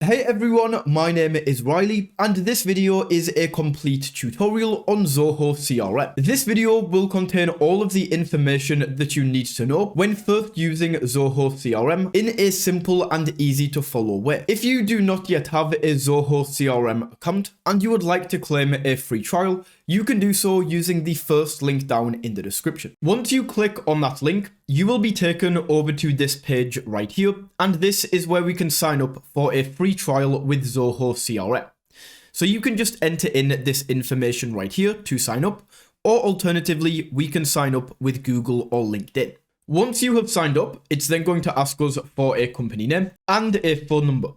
Hey everyone, my name is Riley and this video is a complete tutorial on Zoho CRM. This video will contain all of the information that you need to know when first using Zoho CRM in a simple and easy to follow way. If you do not yet have a Zoho CRM account and you would like to claim a free trial, you can do so using the first link down in the description. Once you click on that link, you will be taken over to this page right here, and this is where we can sign up for a free trial with Zoho CRM. So you can just enter in this information right here to sign up, or alternatively, we can sign up with Google or LinkedIn. Once you have signed up, it's then going to ask us for a company name and a phone number.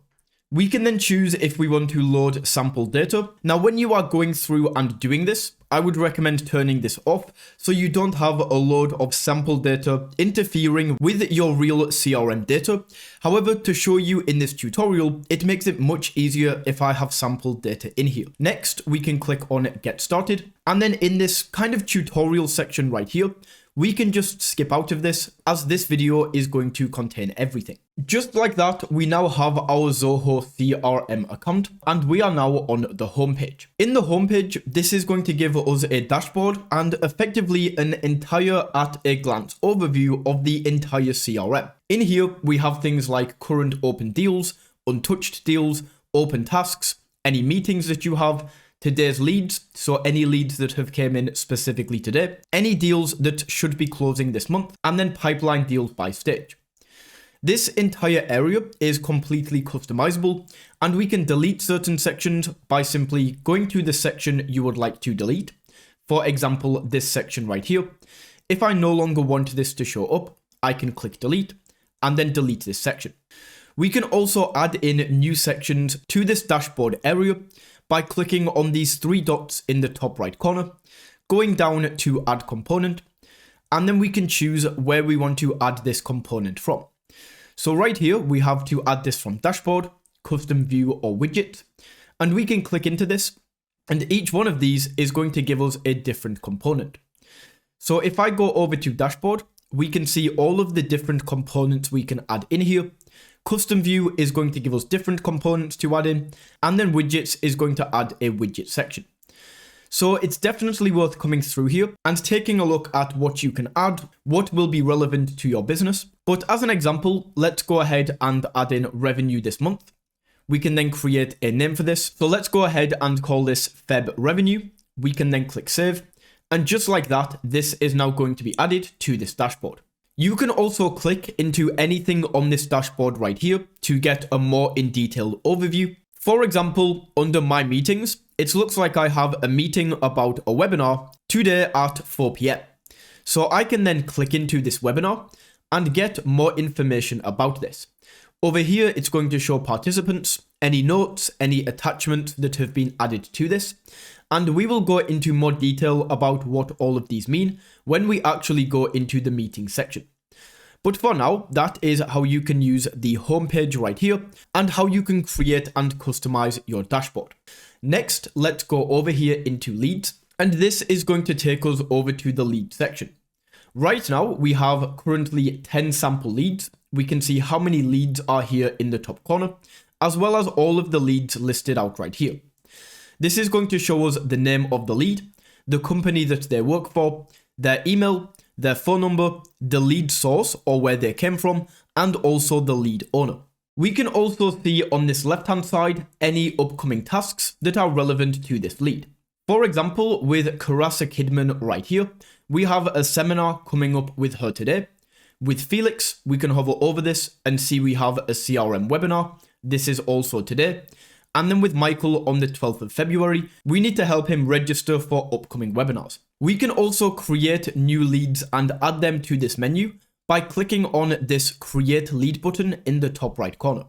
We can then choose if we want to load sample data. Now, when you are going through and doing this, I would recommend turning this off so you don't have a load of sample data interfering with your real CRM data. However, to show you in this tutorial, it makes it much easier if I have sample data in here. Next, we can click on Get Started. And then in this kind of tutorial section right here, we can just skip out of this as this video is going to contain everything. Just like that, we now have our Zoho CRM account and we are now on the homepage. In the homepage, this is going to give us a dashboard and effectively an entire at a glance overview of the entire CRM. In here, we have things like current open deals, untouched deals, open tasks, any meetings that you have, today's leads, so any leads that have came in specifically today, any deals that should be closing this month, and then pipeline deals by stage. This entire area is completely customizable, and we can delete certain sections by simply going to the section you would like to delete. For example, this section right here. If I no longer want this to show up, I can click delete and then delete this section. We can also add in new sections to this dashboard area by clicking on these three dots in the top right corner, going down to add component, and then we can choose where we want to add this component from. So right here, we have to add this from dashboard, custom view or widget, and we can click into this, and each one of these is going to give us a different component. So if I go over to dashboard, we can see all of the different components we can add in here. Custom view is going to give us different components to add in, and then widgets is going to add a widget section. So it's definitely worth coming through here and taking a look at what you can add, what will be relevant to your business. But as an example, let's go ahead and add in revenue this month. We can then create a name for this. So let's go ahead and call this Feb revenue. We can then click save. And just like that, this is now going to be added to this dashboard. You can also click into anything on this dashboard right here to get a more in detail overview. For example, under my meetings, it looks like I have a meeting about a webinar today at 4 p.m. So I can then click into this webinar and get more information about this. Over here, it's going to show participants, any notes, any attachments that have been added to this. And we will go into more detail about what all of these mean when we actually go into the meeting section. But for now, that is how you can use the homepage right here and how you can create and customize your dashboard. Next, let's go over here into leads, and this is going to take us over to the lead section. Right now, we have currently 10 sample leads. We can see how many leads are here in the top corner, as well as all of the leads listed out right here. This is going to show us the name of the lead, the company that they work for, their email, their phone number, the lead source or where they came from, and also the lead owner. We can also see on this left-hand side any upcoming tasks that are relevant to this lead. For example, with Karasa Kidman right here, we have a seminar coming up with her today. With Felix, we can hover over this and see we have a CRM webinar. This is also today. And then with Michael on the 12th of February, we need to help him register for upcoming webinars. We can also create new leads and add them to this menu by clicking on this Create Lead button in the top right corner.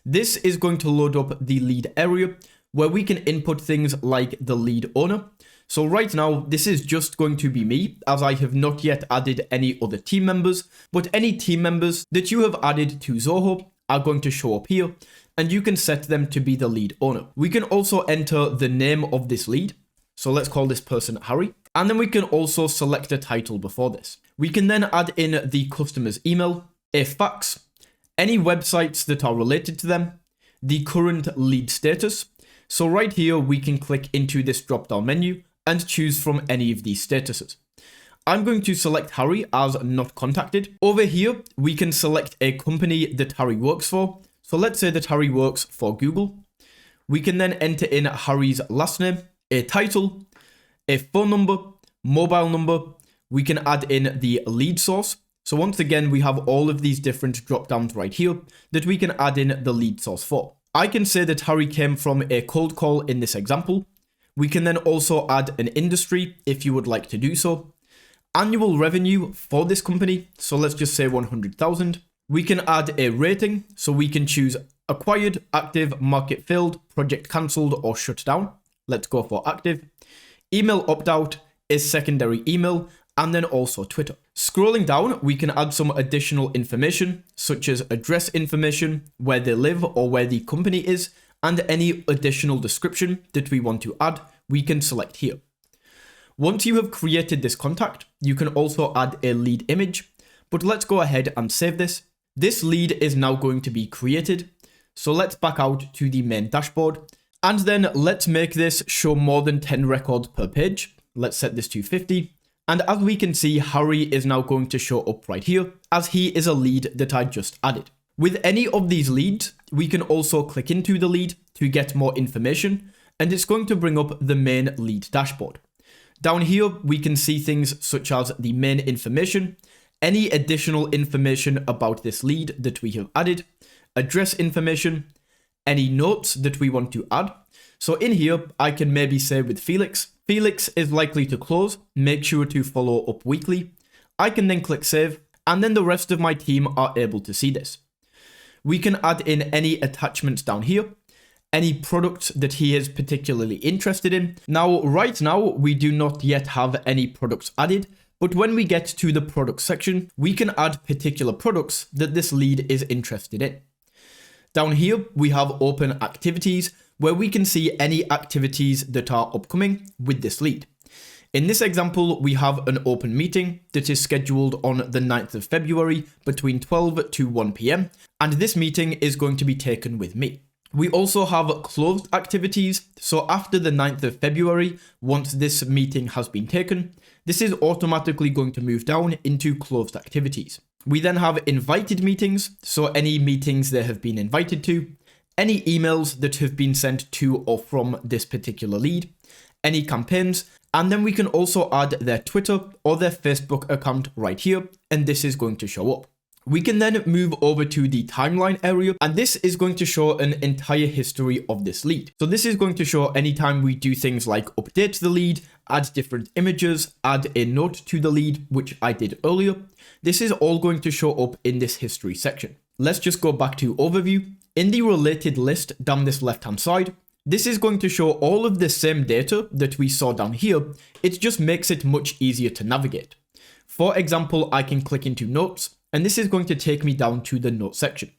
This is going to load up the lead area where we can input things like the lead owner. So right now, this is just going to be me as I have not yet added any other team members, but any team members that you have added to Zoho are going to show up here, and you can set them to be the lead owner. We can also enter the name of this lead. So let's call this person Harry. And then we can also select a title before this. We can then add in the customer's email, a fax, any websites that are related to them, the current lead status. So right here, we can click into this drop-down menu and choose from any of these statuses. I'm going to select Harry as not contacted. Over here, we can select a company that Harry works for. So let's say that Harry works for Google. We can then enter in Harry's last name, a title, a phone number, mobile number. We can add in the lead source. So once again, we have all of these different drop-downs right here that we can add in the lead source for. I can say that Harry came from a cold call in this example. We can then also add an industry if you would like to do so. Annual revenue for this company, so let's just say 100,000. We can add a rating, so we can choose acquired, active, market filled, project cancelled, or shut down. Let's go for active. Email opt-out is secondary email, and then also Twitter. Scrolling down, we can add some additional information, such as address information, where they live or where the company is, and any additional description that we want to add, we can select here. Once you have created this contact, you can also add a lead image, but let's go ahead and save this. This lead is now going to be created. So let's back out to the main dashboard, and then let's make this show more than 10 records per page. Let's set this to 50. And as we can see, Harry is now going to show up right here as he is a lead that I just added. With any of these leads, we can also click into the lead to get more information, and it's going to bring up the main lead dashboard. Down here, we can see things such as the main information, any additional information about this lead that we have added, address information, any notes that we want to add. So in here, I can maybe say with Felix is likely to close, make sure to follow up weekly. I can then click save, and then the rest of my team are able to see this. We can add in any attachments down here, any products that he is particularly interested in. Now, right now, we do not yet have any products added, but when we get to the product section, we can add particular products that this lead is interested in. Down here, we have open activities, where we can see any activities that are upcoming with this lead. In this example, we have an open meeting that is scheduled on the 9th of February between 12 to 1 p.m. and this meeting is going to be taken with me. We also have closed activities, so after the 9th of February, once this meeting has been taken, this is automatically going to move down into closed activities. We then have invited meetings, so any meetings they have been invited to, any emails that have been sent to or from this particular lead, any campaigns, and then we can also add their Twitter or their Facebook account right here, and this is going to show up. We can then move over to the timeline area, and this is going to show an entire history of this lead. So this is going to show anytime we do things like update the lead, add different images, add a note to the lead, which I did earlier. This is all going to show up in this history section. Let's just go back to overview. In the related list down this left-hand side, this is going to show all of the same data that we saw down here. It just makes it much easier to navigate. For example, I can click into notes, and this is going to take me down to the notes section.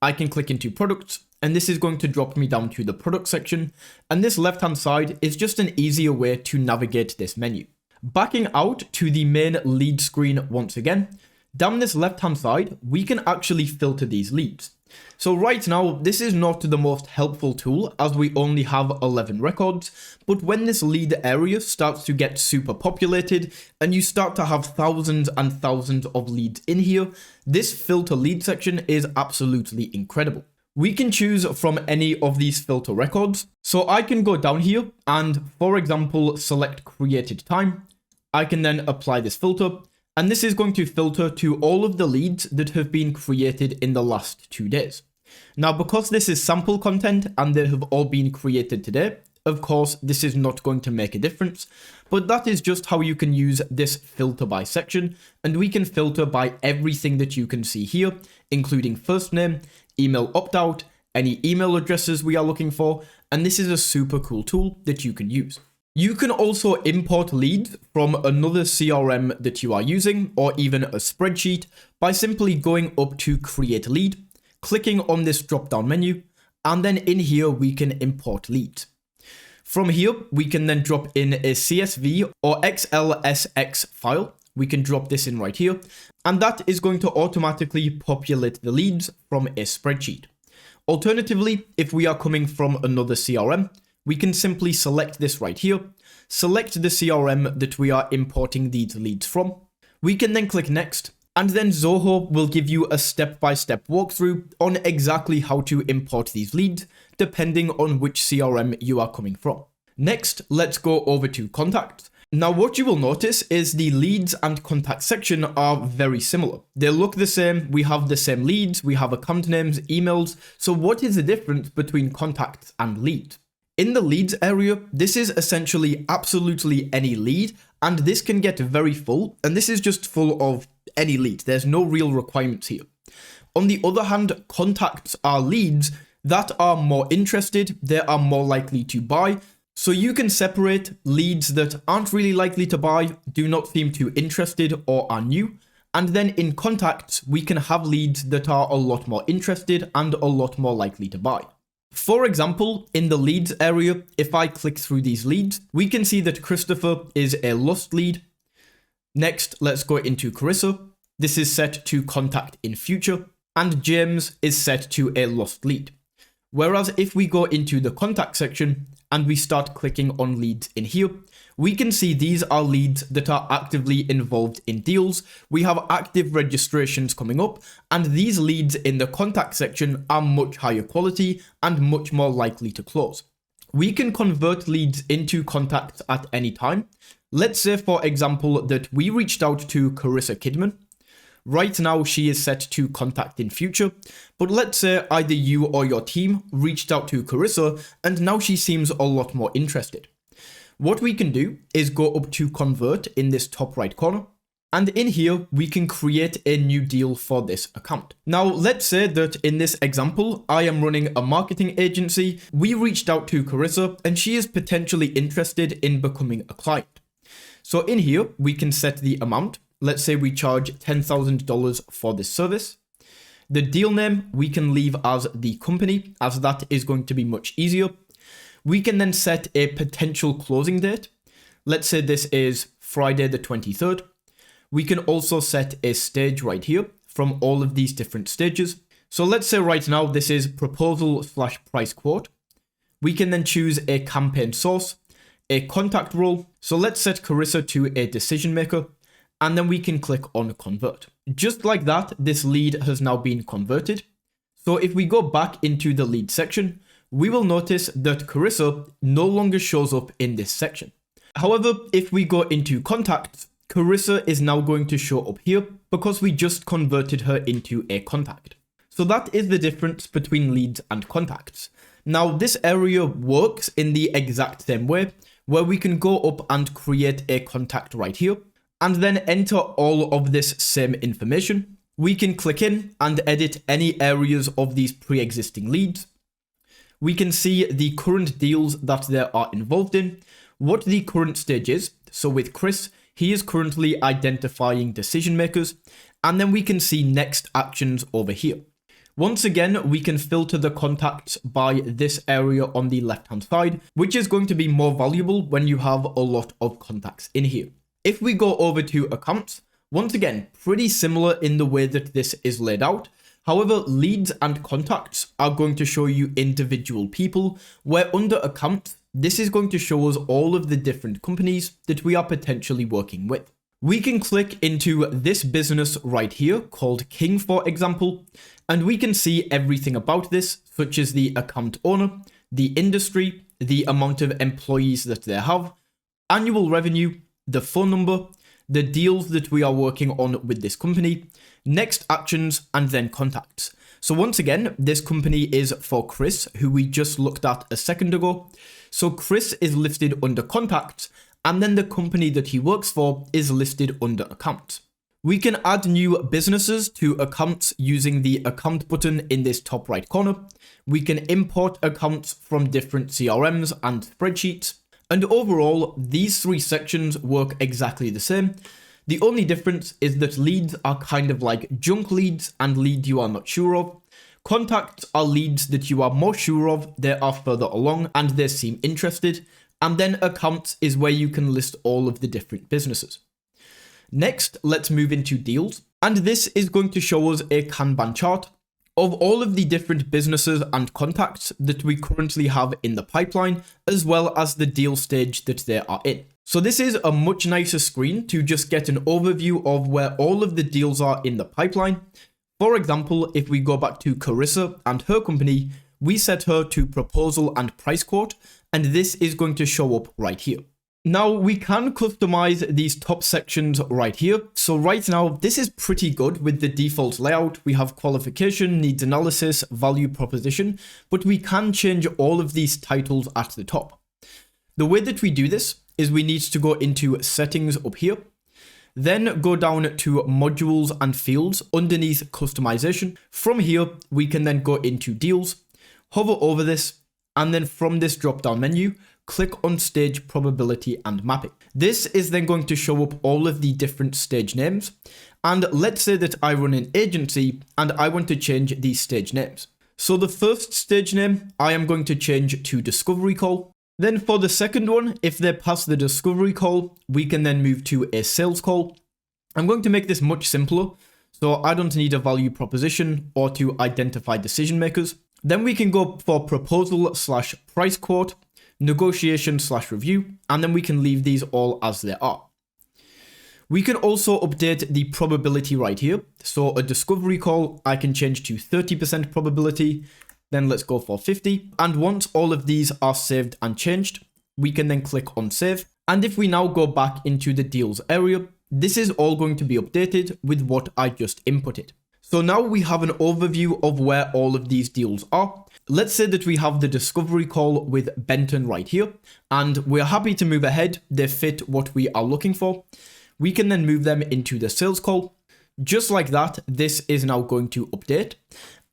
I can click into products, and this is going to drop me down to the product section. And this left-hand side is just an easier way to navigate this menu. Backing out to the main lead screen once again, down this left-hand side, we can actually filter these leads. So right now, this is not the most helpful tool as we only have 11 records, but when this lead area starts to get super populated and you start to have thousands and thousands of leads in here, this filter lead section is absolutely incredible. We can choose from any of these filter records. So I can go down here and, for example, select created time. I can then apply this filter. And this is going to filter to all of the leads that have been created in the last 2 days. Now, because this is sample content and they have all been created today, of course, this is not going to make a difference, but that is just how you can use this filter by section. And we can filter by everything that you can see here, including first name, email opt-out, any email addresses we are looking for. And this is a super cool tool that you can use. You can also import leads from another CRM that you are using or even a spreadsheet by simply going up to create lead, clicking on this drop down menu, and then in here we can import leads. From here, we can then drop in a CSV or XLSX file. We can drop this in right here, and that is going to automatically populate the leads from a spreadsheet. Alternatively, if we are coming from another CRM, we can simply select this right here, select the CRM that we are importing these leads from. We can then click next, and then Zoho will give you a step-by-step walkthrough on exactly how to import these leads, depending on which CRM you are coming from. Next, let's go over to contacts. Now, what you will notice is the leads and contact section are very similar. They look the same, we have the same leads, we have account names, emails. So what is the difference between contacts and leads? In the leads area, this is essentially absolutely any lead, and this can get very full, and this is just full of any lead. There's no real requirements here. On the other hand, contacts are leads that are more interested, they are more likely to buy. So you can separate leads that aren't really likely to buy, do not seem too interested, or are new. And then in contacts, we can have leads that are a lot more interested and a lot more likely to buy. For example, in the leads area, if I click through these leads, we can see that Christopher is a lost lead. Next, let's go into Carissa. This is set to contact in future, and James is set to a lost lead. Whereas if we go into the contact section and we start clicking on leads in here, we can see these are leads that are actively involved in deals. We have active registrations coming up, and these leads in the contact section are much higher quality and much more likely to close. We can convert leads into contacts at any time. Let's say, for example, that we reached out to Carissa Kidman. Right now, she is set to contact in future, but let's say either you or your team reached out to Carissa and now she seems a lot more interested. What we can do is go up to convert in this top right corner, and in here, we can create a new deal for this account. Now, let's say that in this example, I am running a marketing agency. We reached out to Carissa and she is potentially interested in becoming a client. So in here, we can set the amount. Let's say we charge $10,000 for this service. The deal name we can leave as the company, as that is going to be much easier. We can then set a potential closing date. Let's say this is Friday the 23rd. We can also set a stage right here from all of these different stages. So let's say right now this is proposal/price quote. We can then choose a campaign source, a contact role. So let's set Carissa to a decision maker, and then we can click on convert. Just like that, this lead has now been converted. So if we go back into the lead section, we will notice that Carissa no longer shows up in this section. However, if we go into contacts, Carissa is now going to show up here because we just converted her into a contact. So that is the difference between leads and contacts. Now, this area works in the exact same way, where we can go up and create a contact right here, and then enter all of this same information. We can click in and edit any areas of these pre-existing leads. We can see the current deals that they are involved in, what the current stage is. So with Chris, he is currently identifying decision makers, and then we can see next actions over here. Once again, we can filter the contacts by this area on the left-hand side, which is going to be more valuable when you have a lot of contacts in here. If we go over to accounts, once again, pretty similar in the way that this is laid out. However, leads and contacts are going to show you individual people, where under accounts, this is going to show us all of the different companies that we are potentially working with. We can click into this business right here called King, for example, and we can see everything about this, such as the account owner, the industry, the amount of employees that they have, annual revenue, the phone number, the deals that we are working on with this company, next actions, and then contacts. So once again, this company is for Chris, who we just looked at a second ago. So Chris is listed under contacts, and then the company that he works for is listed under accounts. We can add new businesses to accounts using the account button in this top right corner. We can import accounts from different CRMs and spreadsheets. And overall, these three sections work exactly the same. The only difference is that leads are kind of like junk leads and leads you are not sure of. Contacts are leads that you are more sure of, they are further along and they seem interested. And then accounts is where you can list all of the different businesses. Next, let's move into deals. And this is going to show us a Kanban chart of all of the different businesses and contacts that we currently have in the pipeline, as well as the deal stage that they are in. So this is a much nicer screen to just get an overview of where all of the deals are in the pipeline. For example, if we go back to Carissa and her company, we set her to proposal and price quote, and this is going to show up right here. Now we can customize these top sections right here. So right now, this is pretty good with the default layout. We have qualification, needs analysis, value proposition, but we can change all of these titles at the top. The way that we do this is we need to go into settings up here, then go down to modules and fields underneath customization. From here, we can then go into deals, hover over this, and then from this drop down menu, click on stage probability and mapping. This is then going to show up all of the different stage names. And let's say that I run an agency and I want to change these stage names. So the first stage name, I am going to change to discovery call. Then for the second one, if they're past the discovery call, we can then move to a sales call. I'm going to make this much simpler, so I don't need a value proposition or to identify decision makers. Then we can go for proposal / price quote, negotiation / review, and then we can leave these all as they are. We can also update the probability right here. So a discovery call, I can change to 30% probability. Then let's go for 50. And once all of these are saved and changed, we can then click on save. And if we now go back into the deals area, this is all going to be updated with what I just inputted. So now we have an overview of where all of these deals are. Let's say that we have the discovery call with Benton right here, and we're happy to move ahead. They fit what we are looking for. We can then move them into the sales call. Just like that, this is now going to update.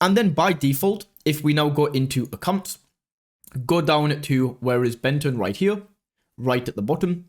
And then by default, if we now go into accounts, go down to where is Benton right here, right at the bottom.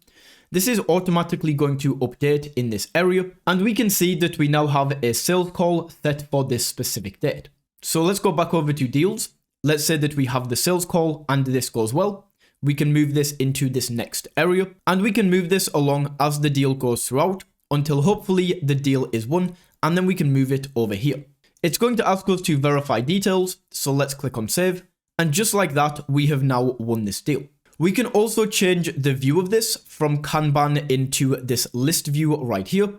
This is automatically going to update in this area, and we can see that we now have a sales call set for this specific date. So let's go back over to deals. Let's say that we have the sales call and this goes well. We can move this into this next area, and we can move this along as the deal goes throughout until hopefully the deal is won, and then we can move it over here. It's going to ask us to verify details, so let's click on save, and just like that, we have now won this deal. We can also change the view of this from Kanban into this list view right here.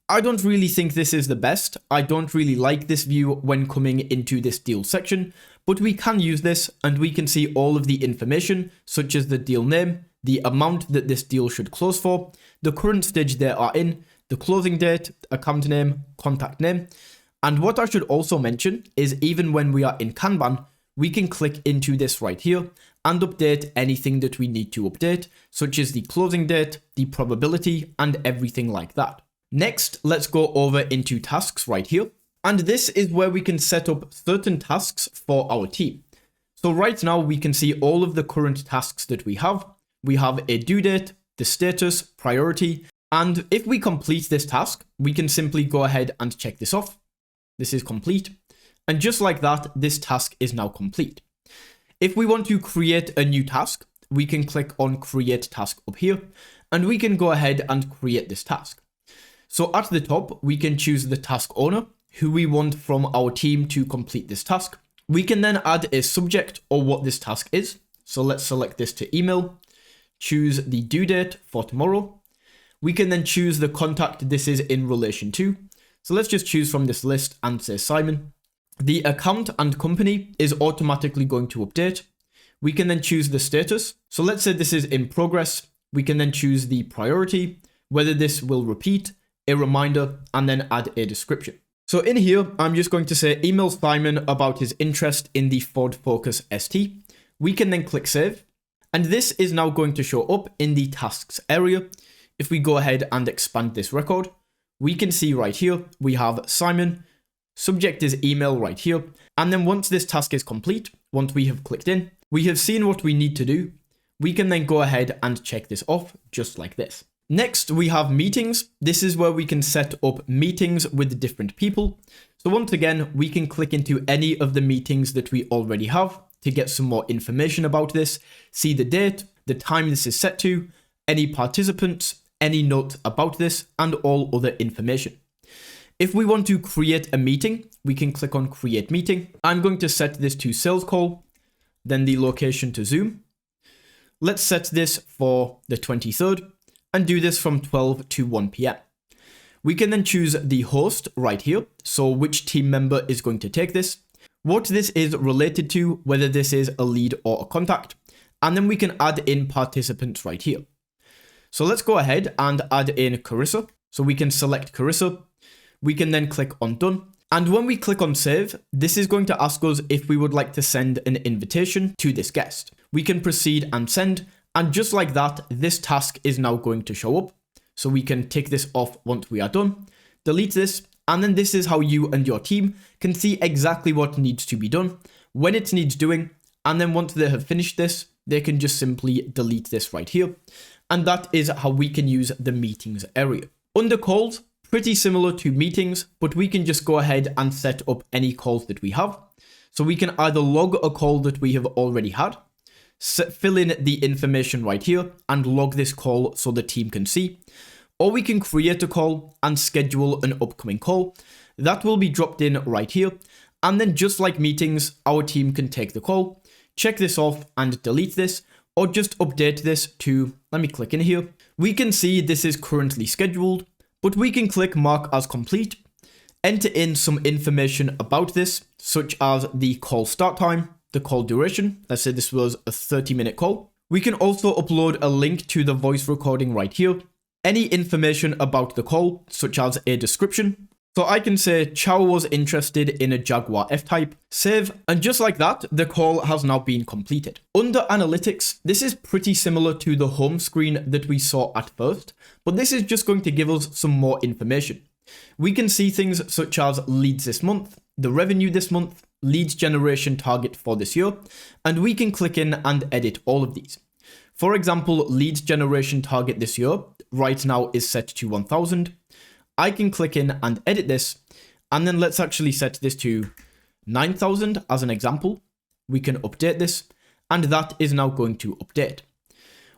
I don't really think this is the best. I don't really like this view when coming into this deal section, but we can use this and we can see all of the information, such as the deal name, the amount that this deal should close for, the current stage they are in, the closing date, account name, contact name. And what I should also mention is even when we are in Kanban, we can click into this right here and update anything that we need to update, such as the closing date, the probability, and everything like that. Next, let's go over into tasks right here. And this is where we can set up certain tasks for our team. So right now we can see all of the current tasks that we have. We have a due date, the status, priority, and if we complete this task, we can simply go ahead and check this off. This is complete. And just like that, this task is now complete. If we want to create a new task, we can click on create task up here, and we can go ahead and create this task. So at the top, we can choose the task owner, who we want from our team to complete this task. We can then add a subject or what this task is. So let's select this to email, choose the due date for tomorrow. We can then choose the contact this is in relation to. So let's just choose from this list and say Simon. The account and company is automatically going to update. We can then choose the status. So let's say this is in progress. We can then choose the priority, whether this will repeat, a reminder, and then add a description. So in here, I'm just going to say email Simon about his interest in the Ford Focus ST. We can then click save. And this is now going to show up in the tasks area. If we go ahead and expand this record, we can see right here, we have Simon, subject is email right here. And then once this task is complete, once we have clicked in, we have seen what we need to do. We can then go ahead and check this off just like this. Next, we have meetings. This is where we can set up meetings with different people. So once again, we can click into any of the meetings that we already have to get some more information about this, see the date, the time this is set to, any participants, any notes about this, and all other information. If we want to create a meeting, we can click on create meeting. I'm going to set this to sales call, then the location to Zoom. Let's set this for the 23rd and do this from 12 to 1 p.m. We can then choose the host right here. So which team member is going to take this, what this is related to, whether this is a lead or a contact. And then we can add in participants right here. So let's go ahead and add in Carissa. So we can select Carissa. We can then click on done. And when we click on save, this is going to ask us if we would like to send an invitation to this guest. We can proceed and send. And just like that, this task is now going to show up. So we can tick this off once we are done, delete this. And then this is how you and your team can see exactly what needs to be done, when it needs doing. And then once they have finished this, they can just simply delete this right here. And that is how we can use the meetings area. Under calls, pretty similar to meetings, but we can just go ahead and set up any calls that we have. So we can either log a call that we have already had, fill in the information right here and log this call so the team can see. Or we can create a call and schedule an upcoming call. That will be dropped in right here. And then just like meetings, our team can take the call, check this off and delete this, or just update this to, let me click in here. We can see this is currently scheduled, but we can click mark as complete, enter in some information about this, such as the call start time, the call duration. Let's say this was a 30-minute call. We can also upload a link to the voice recording right here, any information about the call, such as a description. So I can say Chow was interested in a Jaguar F-Type, save, and just like that, the call has now been completed. Under analytics, this is pretty similar to the home screen that we saw at first, but this is just going to give us some more information. We can see things such as leads this month, the revenue this month, leads generation target for this year, and we can click in and edit all of these. For example, leads generation target this year right now is set to 1,000. I can click in and edit this, and then let's actually set this to 9,000 as an example. We can update this, and that is now going to update.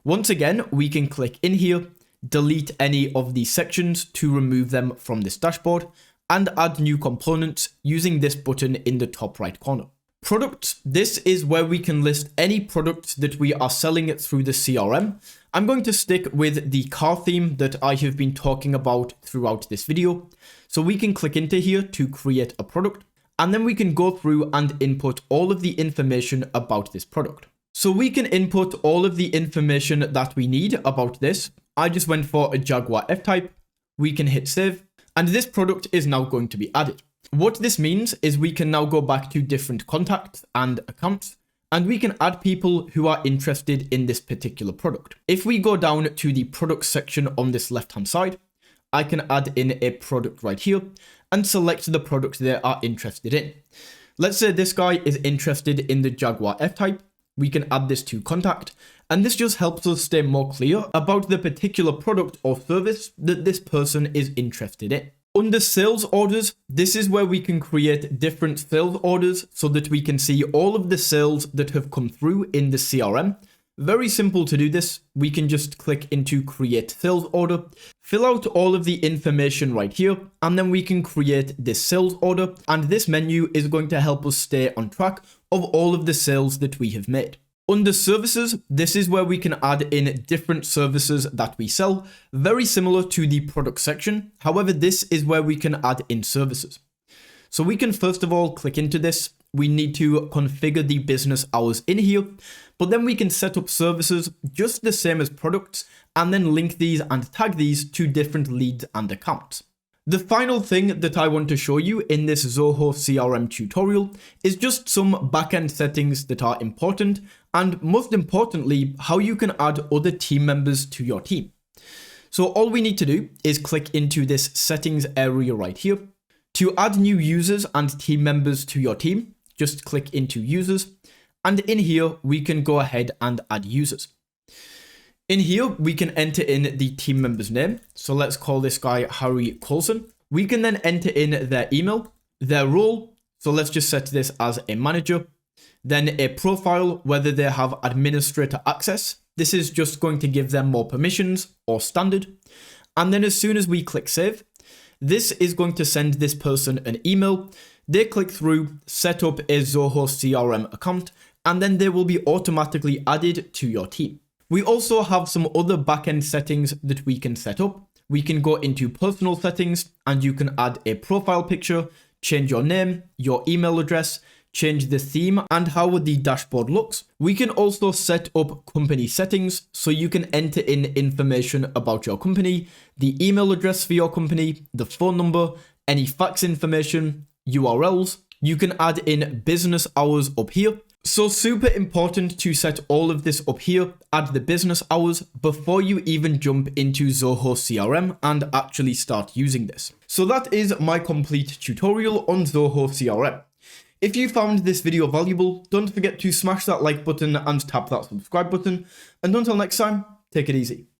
Once again, we can click in here, delete any of these sections to remove them from this dashboard, and add new components using this button in the top right corner. Products, this is where we can list any products that we are selling through the CRM. I'm going to stick with the car theme that I have been talking about throughout this video. So we can click into here to create a product, and then we can go through and input all of the information about this product. So we can input all of the information that we need about this. I just went for a Jaguar F-Type. We can hit save, and this product is now going to be added. What this means is we can now go back to different contacts and accounts, and we can add people who are interested in this particular product. If we go down to the product section on this left-hand side, I can add in a product right here and select the product they are interested in. Let's say this guy is interested in the Jaguar F-Type. We can add this to contact, and this just helps us stay more clear about the particular product or service that this person is interested in. Under sales orders, this is where we can create different sales orders so that we can see all of the sales that have come through in the CRM. Very simple to do this. We can just click into create sales order, fill out all of the information right here, and then we can create this sales order. And this menu is going to help us stay on track of all of the sales that we have made. Under services, this is where we can add in different services that we sell, very similar to the product section. However, this is where we can add in services. So we can first of all click into this. We need to configure the business hours in here, but then we can set up services just the same as products and then link these and tag these to different leads and accounts. The final thing that I want to show you in this Zoho CRM tutorial is just some backend settings that are important, and most importantly, how you can add other team members to your team. So all we need to do is click into this settings area right here. To add new users and team members to your team, just click into users, and in here we can go ahead and add users. In here, we can enter in the team member's name. So let's call this guy Harry Coulson. We can then enter in their email, their role. So let's just set this as a manager. Then a profile, whether they have administrator access. This is just going to give them more permissions or standard. And then as soon as we click save, This is going to send this person an email. They click through, set up a Zoho CRM account, and then they will be automatically added to your team. We also have some other backend settings that we can set up. We can go into personal settings and you can add a profile picture, change your name, your email address, change the theme and how the dashboard looks. We can also set up company settings so you can enter in information about your company, the email address for your company, the phone number, any fax information, URLs. You can add in business hours up here. So super important to set all of this up here, add the business hours before you even jump into Zoho CRM and actually start using this. So that is my complete tutorial on Zoho CRM. If you found this video valuable, don't forget to smash that like button and tap that subscribe button. And until next time, take it easy.